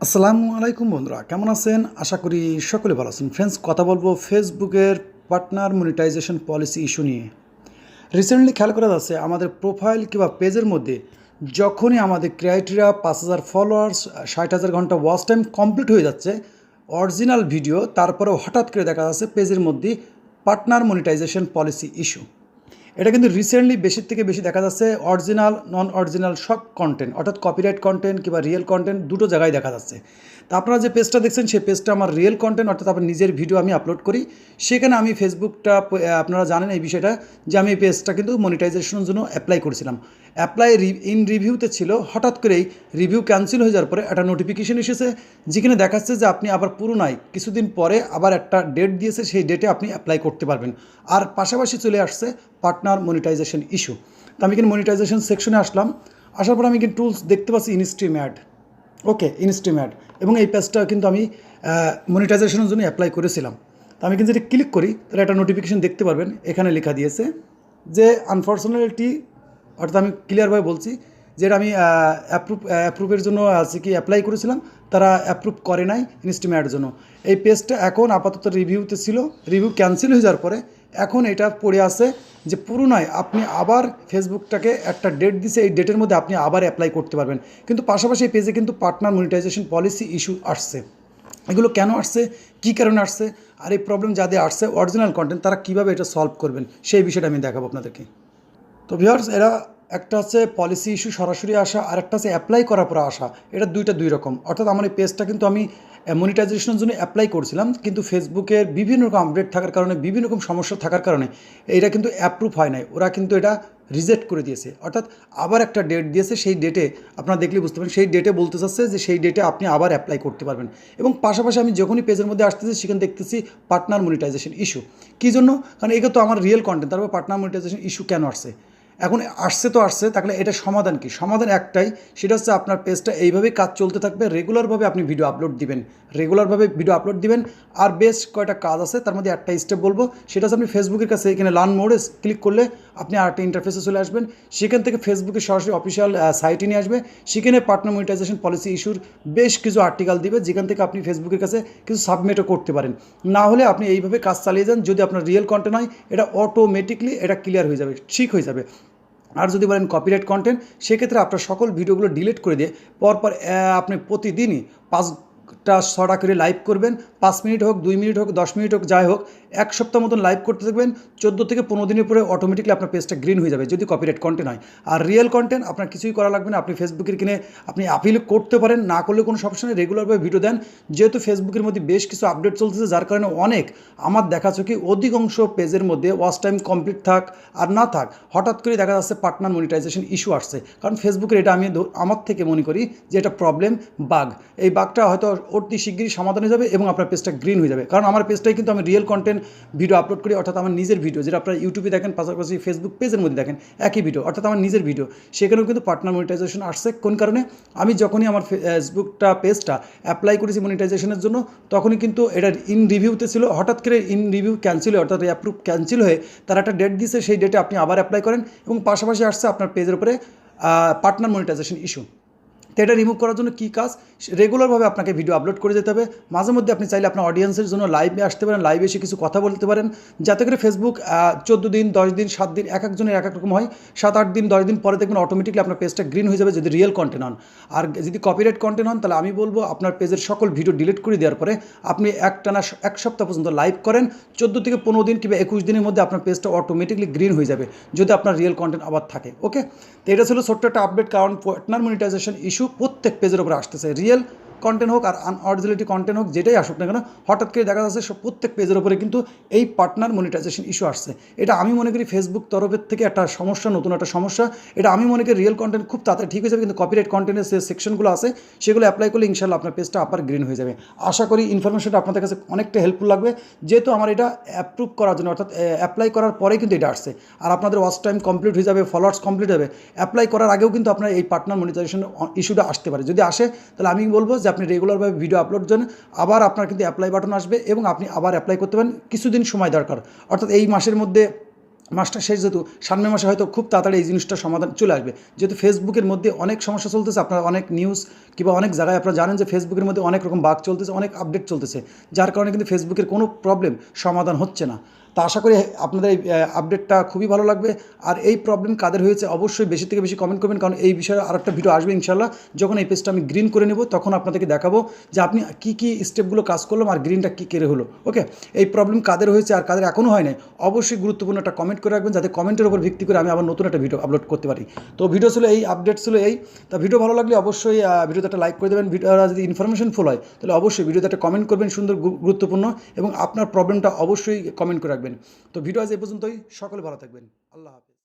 আসসালামু আলাইকুম বন্ধুরা, কেমন আছেন? আশা করি সকলে ভালো আছেন। ফ্রেন্ডস, কথা বলবো ফেসবুকের পার্টনার মনিটাইজেশন পলিসি ইস্যু নিয়ে। রিসেন্টলি খেয়াল করা যাচ্ছে আমাদের প্রোফাইল কিংবা পেজের মধ্যে যখনই আমাদের ক্রাইটেরিয়া 5,000 ফলোয়ার্স, 60,000 ঘন্টা ওয়াচ টাইম কমপ্লিট হয়ে যাচ্ছে অরিজিনাল ভিডিও, তারপরেও হঠাৎ করে দেখা যাচ্ছে পেজের মধ্যে পার্টনার মনিটাইজেশন পলিসি ইস্যু। এটা কিন্তু রিসেন্টলি বেশির থেকে বেশি দেখা যাচ্ছে অরিজিনাল নন অরিজিনাল সব কন্টেন্ট, অর্থাৎ কপিরাইট কন্টেন্ট কিংবা রিয়েল কন্টেন্ট দুটো জায়গায় দেখা যাচ্ছে। তা আপনারা যে পেজটা দেখছেন সেই পেজটা আমার রিয়েল কন্টেন্ট, অর্থাৎ আমার নিজের ভিডিও আমি আপলোড করি। সেখানে আমি ফেসবুকটা আপনারা জানেন এই বিষয়টা, যে আমি এই পেজটা কিন্তু মনিটাইজেশনের জন্য অ্যাপ্লাই করেছিলাম। অ্যাপ্লাই ইন রিভিউতে ছিল, হঠাৎ করেই রিভিউ ক্যান্সেল হয়ে যাওয়ার পরে একটা নোটিফিকেশন এসেছে যেখানে দেখাচ্ছে যে আপনি আবার পুরোনায় কিছুদিন পরে আবার একটা ডেট দিয়েছে, সেই ডেটে আপনি অ্যাপ্লাই করতে পারবেন। আর পাশাপাশি চলে আসছে পার্টনার মনিটাইজেশন ইস্যু। তো আমি কিন্তু মনিটাইজেশন সেকশনে আসলাম, আসার পর আমি কিন্তু টুলস দেখতে পাচ্ছি ইনস্ট্রিম অ্যাড। ওকে, ইনস্ট্রিম অ্যাড, এবং এই পেজটা কিন্তু আমি মনিটাইজেশনের জন্য অ্যাপ্লাই করেছিলাম। তো আমি কিন্তু যদি ক্লিক করি তাহলে একটা নোটিফিকেশন দেখতে পারবেন, এখানে লেখা দিয়েছে যে আনফর্চুনেটলি, অর্থাৎ আমি ক্লিয়ারভাবে বলছি যে এটা আমি অ্যাপ্রুভের জন্য আছে কি অ্যাপ্লাই করেছিলাম, তারা অ্যাপ্রুভ করে নাই ইনস্ট্রিম অ্যাডের জন্য। এই পেজটা এখন আপাতত রিভিউতে ছিল, রিভিউ ক্যান্সেল হয়ে যাওয়ার পরে এখন এটা পড়ে আছে যে পুরোনায় আপনি আবার ফেসবুকটাকে একটা ডেট দিছে, এই ডেটের মধ্যে আপনি আবার অ্যাপ্লাই করতে পারবেন। কিন্তু পাশাপাশি এই পেজে কিন্তু পার্টনার মনিটাইজেশন পলিসি ইস্যু আসছে। এগুলো কেন আসছে, কী কারণে আসছে, আর এই প্রবলেম যাদের আসছে অরিজিনাল কন্টেন্ট তারা কীভাবে এটা সলভ করবেন সেই বিষয়টা আমি দেখাবো আপনাদেরকে। তো ভিউয়ার্স, এরা একটা হচ্ছে পলিসি ইস্যু সরাসরি আসা, আর একটা হচ্ছে অ্যাপ্লাই করার পর আসা। এটা দুই রকম। অর্থাৎ আমার এই পেজটা কিন্তু আমি মনিটাইজেশনের জন্য অ্যাপ্লাই করছিলাম, কিন্তু ফেসবুকের বিভিন্ন রকম আপডেট থাকার কারণে, বিভিন্ন রকম সমস্যা থাকার কারণে এটা কিন্তু অ্যাপ্রুভ হয় নাই। ওরা কিন্তু এটা রিজেক্ট করে দিয়েছে, অর্থাৎ আবার একটা ডেট দিয়েছে। সেই ডেটে আপনারা দেখলেই বুঝতে পারেন, সেই ডেটে বলতে চাচ্ছে যে সেই ডেটে আপনি আবার অ্যাপ্লাই করতে পারবেন। এবং পাশাপাশি আমি যখনই পেজের মধ্যে আসতেছি সেখানে দেখতেছি পার্টনার মনিটাইজেশন ইস্যু। কী জন্য? কারণ এটা তো আমার রিয়েল কন্টেন্ট, তারপর পার্টনার মনিটাইজেশন ইস্যু কেন আসছে? এখন আসছে তো আসছে, তাহলে এটা সমাধান কি? সমাধান একটাই, সেটা হচ্ছে আপনার পেজটা এইভাবেই কাজ চলতে থাকবে, রেগুলারভাবে আপনি ভিডিও আপলোড দিবেন, রেগুলারভাবে ভিডিও আপলোড দিবেন। আর বেশ কয়টা কাজ আছে, তার মধ্যে একটা স্টেপ বলবো, সেটা হচ্ছে আপনি ফেসবুকের কাছে এখানে লার্ন মোডে ক্লিক করলে আপনি আরেকটা ইন্টারফেসে চলে আসবেন। সেখান থেকে ফেসবুকের সরাসরি অফিসিয়াল সাইটে নিয়ে আসবে। সেখানে পার্টনার মনিটাইজেশন পলিসি ইস্যুর বেশ কিছু আর্টিকেল দিবে, যেখান থেকে আপনি ফেসবুকের কাছে কিছু সাবমিটও করতে পারেন। না হলে আপনি এইভাবে কাজ চালিয়ে যান, যদি আপনার রিয়েল কন্টেন্ট হয় এটা অটোমেটিকলি এটা ক্লিয়ার হয়ে যাবে, ঠিক হয়ে যাবে। আর যদি বলেন কপিরাইট কন্টেন্ট, সেক্ষেত্রে আপনার সকল ভিডিওগুলো ডিলিট করে দিয়ে পরপর আপনি প্রতিদিনই 5টা 6টা করে লাইভ করবেন। 5 মিনিট হোক, 2 মিনিট হোক, 10 মিনিট হোক, যাই হোক, এক সপ্তাহ মতন লাইভ করতে থাকবেন। 14 থেকে 15 দিনের পরে অটোমেটিকলি আপনার পেজটা গ্রিন হয়ে যাবে, যদি কপিরাইট কন্টেন্ট হয়। আর রিয়েল কন্টেন্ট আপনার কিছুই করা লাগবে না, আপনি ফেসবুকের কিনে আপনি আপিল করতে পারেন, না করলে কোনো সমস্যা নেই, রেগুলারভাবে ভিডিও দেন। যেহেতু ফেসবুকের মধ্যে বেশ কিছু আপডেট চলতেছে, যার কারণে অনেক আমার দেখাচ্ছে কি অধিকাংশ পেজের মধ্যে ওয়াচ টাইম কমপ্লিট থাক আর না থাক, হঠাৎ করে দেখা যাচ্ছে পার্টনার মনিটাইজেশন ইস্যু আসছে। কারণ ফেসবুকের এটা আমি আমার থেকে মনে করি যে এটা প্রবলেম, বাগ। এই বাগটা হয়তো অতি শীঘ্রই সমাধান হয়ে যাবে এবং আপনার পেজটা গ্রিন হয়ে যাবে। কারণ আমার পেজটাই কিন্তু আমি রিয়েল কন্টেন্ট ভিডিও আপলোড করি, অর্থাৎ আমার নিজের ভিডিও, যেটা আপনারা ইউটিউবে দেখেন, পাশাপাশি ফেসবুক পেজের মধ্যে দেখেন একই ভিডিও, অর্থাৎ আমার নিজের ভিডিও। সেখানেও কিন্তু পার্টনার মনিটাইজেশন আসছে। কোন কারণে? আমি যখনই আমার ফেসবুকটা পেজটা অ্যাপ্লাই করেছি মনিটাইজেশনের জন্য, তখনই কিন্তু এটা ইন রিভিউতে ছিল, হঠাৎ করে ইন রিভিউ ক্যান্সেল হয়ে, অর্থাৎ অ্যাপ্রুভ ক্যান্সেল হয়ে তারা একটা ডেট দিয়েছে, সেই ডেটে আপনি আবার অ্যাপ্লাই করেন এবং পাশাপাশি আসছে আপনার পেজের উপরে পার্টনার মনিটাইজেশন ইস্যু। তো এটা রিমুভ করার জন্য কী কাজ? রেগুলারভাবে আপনাকে ভিডিও আপলোড করে যেতে হবে। মাঝে মধ্যে আপনি চাইলে আপনার অডিয়েন্সের জন্য লাইভে আসতে পারেন, লাইভে এসে কিছু কথা বলতে পারেন, যাতে করে ফেসবুক 14 দিন, 10 দিন, 7 দিন, এক একজনের এক এক রকম হয়। 7-8 দিন, 10 দিন পরে দেখবেন অটোমেটিকলি আপনার পেজটা গ্রিন হয়ে যাবে, যদি রিয়েল কন্টেন্ট হন। আর যদি কপিরাইট কন্টেন্ট হন, তাহলে আমি বলবো আপনার পেজের সকল ভিডিও ডিলিট করে দেওয়ার পরে আপনি একটানা 1 সপ্তাহ পর্যন্ত লাইভ করেন। 14 থেকে 15 দিন কিংবা 21 দিনের মধ্যে আপনার পেজটা অটোমেটিকলি গ্রিন হয়ে যাবে, যদি আপনার রিয়েল কন্টেন্ট আবার থাকে। ওকে, তো এটা ছিল ছোট্ট একটা আপডেট, কারণ পার্টনার মনিটাইজেশন ইস্যু প্রত্যেক পেজের উপরে আসতেছে। রিয়েল কন্টেন্ট হোক আর আনঅরিজিনালিটি কন্টেন্ট হোক, যেটাই আসুক না কেন, হঠাৎ করে দেখা যাচ্ছে প্রত্যেক পেজের উপরে কিন্তু এই পার্টনার মনিটাইজেশন ইস্যু আসছে। এটা আমি মনে করি ফেসবুক তরফের থেকে একটা সমস্যা, নতুন একটা সমস্যা। এটা আমি মনে করি রিয়েল কন্টেন্ট খুব তাড়াতাড়ি ঠিক হয়ে যাবে, কিন্তু কপিরাইট কন্টেন্টের যে সেকশনগুলো আছে সেগুলো অ্যাপ্লাই করলে ইনশাল্লাহ আপনার পেজটা আবার গ্রিন হয়ে যাবে। আশা করি ইনফরমেশনটা আপনাদের কাছে অনেকটা হেল্পফুল লাগবে, যেহেতু আমার এটা অ্যাপ্রুভ করার জন্য, অর্থাৎ অ্যাপ্লাই করার পরে কিন্তু এটা আসছে। আর আপনাদের ওয়াচ টাইম কমপ্লিট হয়ে যাবে, ফলোয়ার্স কমপ্লিট হবে, অ্যাপ্লাই করার আগেও কিন্তু আপনার এই পার্টনার মনিটাইজেশন ইস্যুটা আসতে পারে। যদি আসে তাহলে আমি বলবো যে আপনি রেগুলারভাবে ভিডিও আপলোড দেন, আবার আপনার কিন্তু অ্যাপ্লাই বাটন আসবে এবং আপনি আবার অ্যাপ্লাই করতে পারেন। কিছুদিন সময় দরকার, অর্থাৎ এই মাসের মধ্যে মাসটা শেষ, যেহেতু সামনের মাসে হয়তো খুব তাড়াতাড়ি এই জিনিসটা সমাধান চলে আসবে। যেহেতু ফেসবুকের মধ্যে অনেক সমস্যা চলতেছে, আপনারা অনেক নিউজ কিংবা অনেক জায়গায় আপনারা জানেন যে ফেসবুকের মধ্যে অনেক রকম বাগ চলতেছে, অনেক আপডেট চলতেছে, যার কারণে কিন্তু ফেসবুকের কোনো প্রবলেম সমাধান হচ্ছে না। তা আশা করি আপনাদের এই আপডেটটা খুবই ভালো লাগবে। আর এই প্রবলেম কাদের হয়েছে অবশ্যই বেশি থেকে বেশি কমেন্ট করবেন, কারণ এই বিষয়ে আরেকটা ভিডিও আসবে ইনশাল্লাহ। যখন এই পেজটা আমি গ্রিন করে নেব তখন আপনাদেরকে দেখাবো যে আপনি কী কী স্টেপগুলো কাজ করলাম আর গ্রিনটা কী করে হলো। ওকে, এই প্রবলেম কাদের হয়েছে আর কাদের এখনও হয় নাই অবশ্যই গুরুত্বপূর্ণ একটা কমেন্ট করে রাখবেন, যাতে কমেন্টের উপর ভিত্তি করে আমি আবার নতুন একটা ভিডিও আপলোড করতে পারি। তো ভিডিও ছিল এই, আপডেট ছিল এই। তা ভিডিও ভালো লাগলে অবশ্যই ভিডিওতে একটা লাইক করে দেবেন। ভিডিওটা যদি ইনফরমেশনফুল হয় তাহলে অবশ্যই ভিডিওতে একটা কমেন্ট করবেন সুন্দর গুরুত্বপূর্ণ, এবং আপনার প্রবলেমটা অবশ্যই কমেন্ট করে রাখবেন। তো ভিডিও আজ এই পর্যন্তই, সকলে ভালো থাকবেন, আল্লাহ হাফেজ।